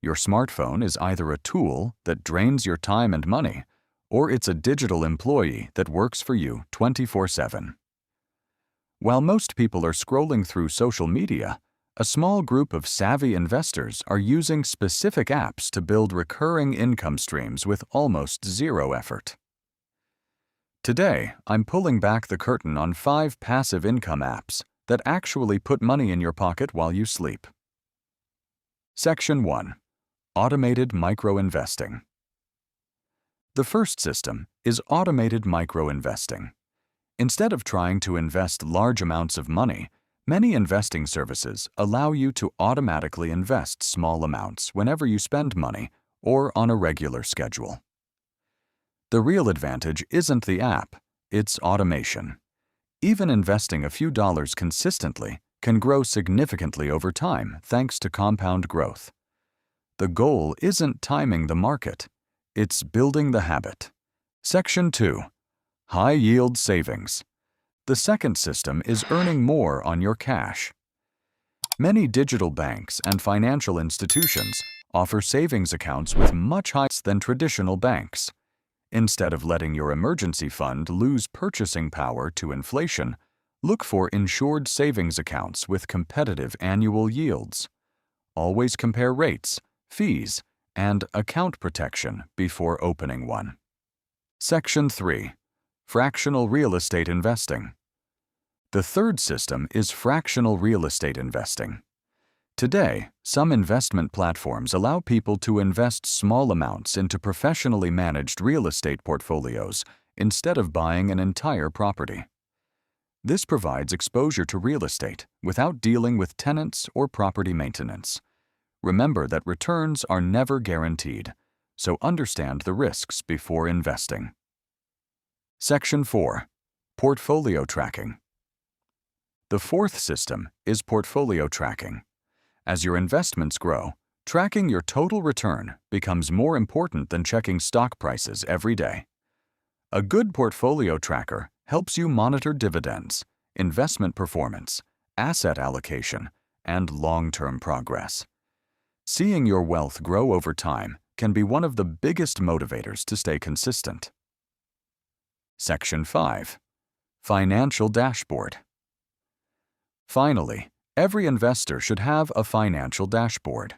Your smartphone is either a tool that drains your time and money, or it's a digital employee that works for you 24/7. While most people are scrolling through social media, a small group of savvy investors are using specific apps to build recurring income streams with almost zero effort. Today, I'm pulling back the curtain on 5 passive income apps that actually put money in your pocket while you sleep. Section 1. Automated Micro-Investing. The first system is automated micro-investing. Instead of trying to invest large amounts of money, many investing services allow you to automatically invest small amounts whenever you spend money or on a regular schedule. The real advantage isn't the app, it's automation. Even investing a few dollars consistently can grow significantly over time thanks to compound growth. The goal isn't timing the market, it's building the habit. Section 2. High-Yield Savings. The second system is earning more on your cash. Many digital banks and financial institutions offer savings accounts with much higher rates than traditional banks. Instead of letting your emergency fund lose purchasing power to inflation, look for insured savings accounts with competitive annual yields. Always compare rates, fees, and account protection before opening one. Section 3. Fractional Real Estate Investing. The third system is fractional real estate investing. Today, some investment platforms allow people to invest small amounts into professionally managed real estate portfolios instead of buying an entire property. This provides exposure to real estate without dealing with tenants or property maintenance. Remember that returns are never guaranteed, so understand the risks before investing. Section 4. Portfolio Tracking. The fourth system is portfolio tracking. As your investments grow, tracking your total return becomes more important than checking stock prices every day. A good portfolio tracker helps you monitor dividends, investment performance, asset allocation, and long-term progress. Seeing your wealth grow over time can be one of the biggest motivators to stay consistent. Section 5. Financial Dashboard. Finally, every investor should have a financial dashboard.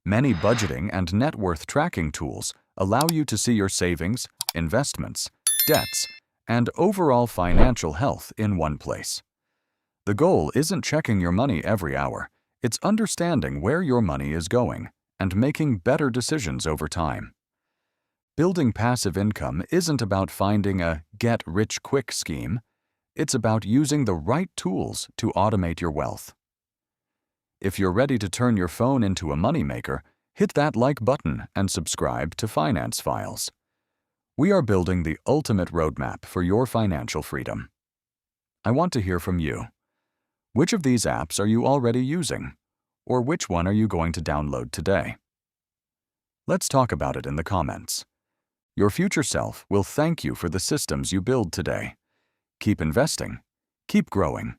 Many budgeting and net worth tracking tools allow you to see your savings, investments, debts, and overall financial health in one place. The goal isn't checking your money every hour, it's understanding where your money is going and making better decisions over time. Building passive income isn't about finding a get-rich-quick scheme. It's about using the right tools to automate your wealth. If you're ready to turn your phone into a moneymaker, hit that like button and subscribe to Finance Files. We are building the ultimate roadmap for your financial freedom. I want to hear from you. Which of these apps are you already using? Or which one are you going to download today? Let's talk about it in the comments. Your future self will thank you for the systems you build today. Keep investing, keep growing,